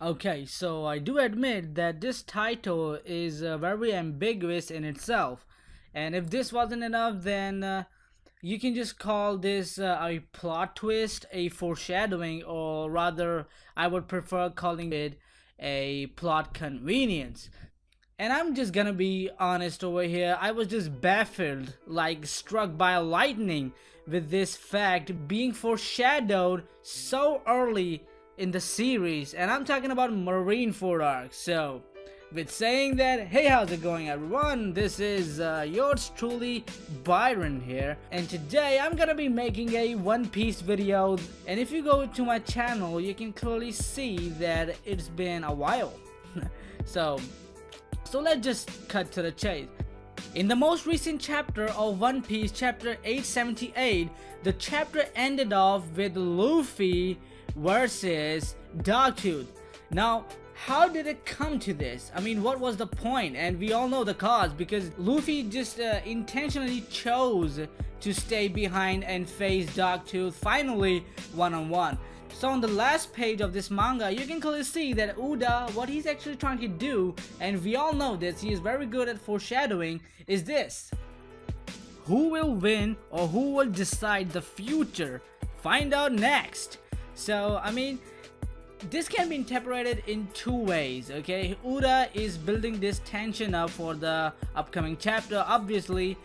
Okay, so I do admit that this title is very ambiguous in itself. And if this wasn't enough, then you can just call this a plot twist, a foreshadowing, or rather, I would prefer calling it a plot convenience. And I'm just gonna be honest over here, I was just baffled, like struck by lightning, with this fact being foreshadowed so early in the series. And I'm talking about Marineford arc. So, with saying that, hey, how's it going, everyone? This is yours truly, Byron here, and today I'm gonna be making a One Piece video. And if you go to my channel, you can clearly see that it's been a while. So let's just cut to the chase. In the most recent chapter of One Piece, chapter 878, the chapter ended off with Luffy versus Dogtooth. Now, how did it come to this? I mean, what was the point? And we all know the cause, because Luffy just intentionally chose to stay behind and face Dogtooth finally one-on-one. So on the last page of this manga, you can clearly see that Oda, what he's actually trying to do, and we all know this, he is very good at foreshadowing, is this. Who will win or who will decide the future? Find out next. So, I mean, this can be interpreted in two ways, okay? Oda is building this tension up for the upcoming chapter, obviously.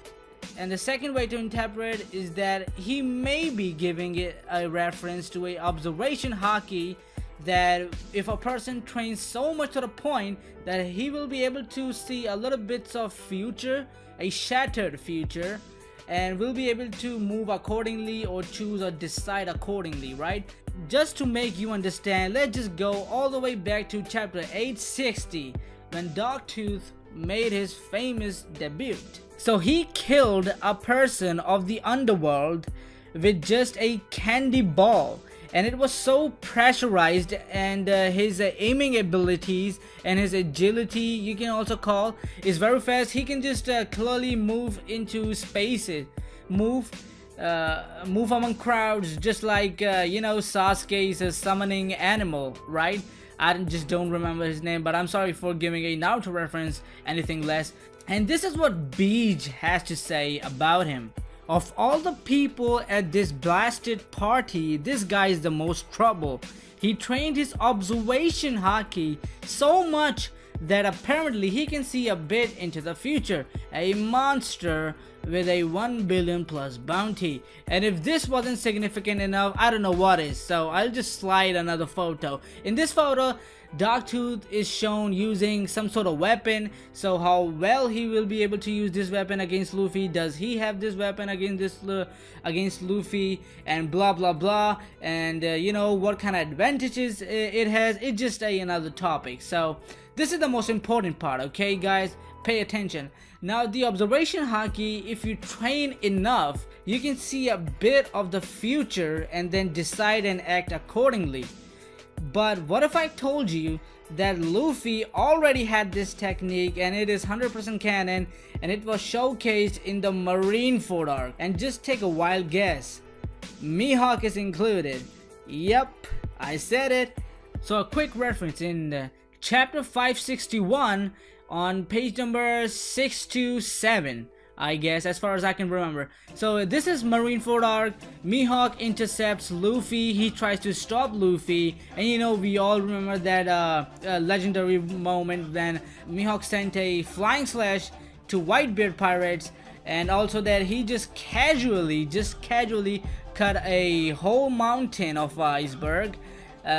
And the second way to interpret is that he may be giving it a reference to a observation haki, that if a person trains so much to the point that he will be able to see a little bits of future, a shattered future, and will be able to move accordingly or choose or decide accordingly, right? Just to make you understand, let's just go all the way back to chapter 860 when Dogtooth made his famous debut. So he killed a person of the underworld with just a candy ball, and it was so pressurized, and his aiming abilities and his agility, you can also call, is very fast. He can just clearly move into spaces, move among crowds, just like Sasuke's a summoning animal, right? I just don't remember his name, but I'm sorry for giving a Naruto reference, anything less. And this is what Beach has to say about him. Of all the people at this blasted party, this guy is the most trouble. He trained his observation haki so much that apparently he can see a bit into the future. A monster with a 1 billion plus bounty. And if this wasn't significant enough, I don't know what is. So I'll just slide another photo. In this photo, Dogtooth is shown using some sort of weapon. So how well he will be able to use this weapon against Luffy? Does he have this weapon against Luffy? And blah blah blah. And what kind of advantages it has? It's just another topic. So this is the most important part, okay guys? Pay attention. Now the observation haki, if you train enough, you can see a bit of the future and then decide and act accordingly. But what if I told you that Luffy already had this technique and it is 100% canon and it was showcased in the Marineford arc? And just take a wild guess. Mihawk is included. Yep, I said it. So a quick reference in chapter 561 on page number 627, I guess, as far as I can remember. So this is Marineford arc. Mihawk intercepts Luffy. He tries to stop Luffy, and we all remember that legendary moment when Mihawk sent a flying slash to Whitebeard pirates, and also that he just casually cut a whole mountain of iceberg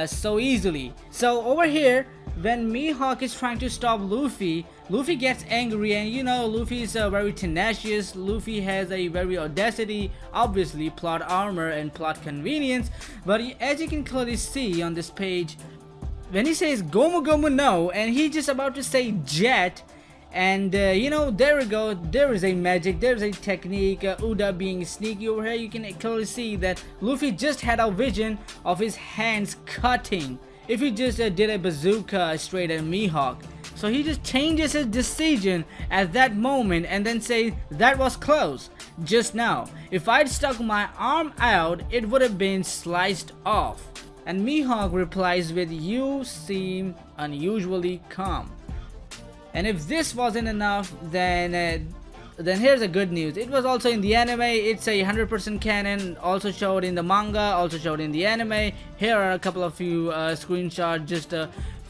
so easily. So over here, when Mihawk is trying to stop Luffy, Luffy gets angry, and Luffy is very tenacious. Luffy has a very audacity, obviously plot armor and plot convenience. But as you can clearly see on this page, when he says Gomu Gomu no, and he's just about to say jet, and there we go, there is a magic, there's a technique. Oda being sneaky over here, you can clearly see that Luffy just had a vision of his hands cutting if he just did a bazooka straight at Mihawk. So he just changes his decision at that moment and then say that was close just now. If I'd stuck my arm out, it would have been sliced off. and Mihawk replies with, "You seem unusually calm." And if this wasn't enough, then here's the good news. It was also in the anime. It's a 100% canon, also showed in the manga, also showed in the anime. Here are a couple of few screenshots just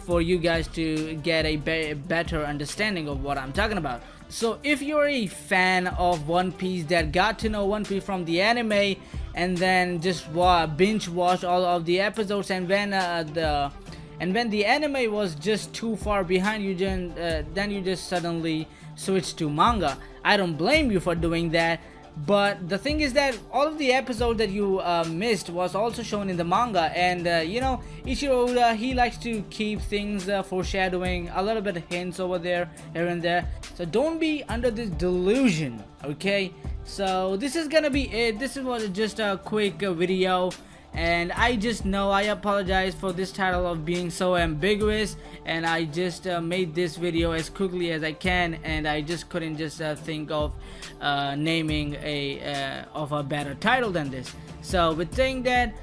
for you guys to get a better understanding of what I'm talking about. So if you're a fan of One Piece that got to know One Piece from the anime and then just binge watch all of the episodes, and when the anime was just too far behind you, then you just suddenly switch to manga. I don't blame you for doing that, but the thing is that all of the episodes that you missed was also shown in the manga, and you know, Ichiro Oda, he likes to keep things foreshadowing, a little bit of hints over there, here and there. So don't be under this delusion, okay? So this is gonna be it. This was just a quick video. And I just know I apologize for this title of being so ambiguous, and I just made this video as quickly as I can, and I just couldn't just think of naming a better title than this. So with saying that,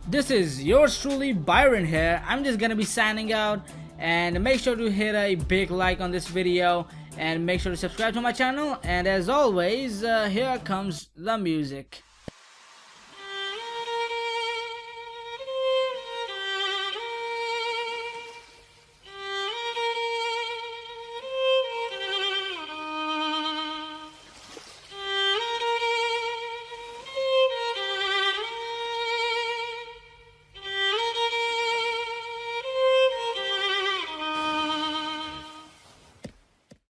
this is yours truly, Byron here. I'm just gonna be signing out, and make sure to hit a big like on this video, and make sure to subscribe to my channel, and as always, here comes the music.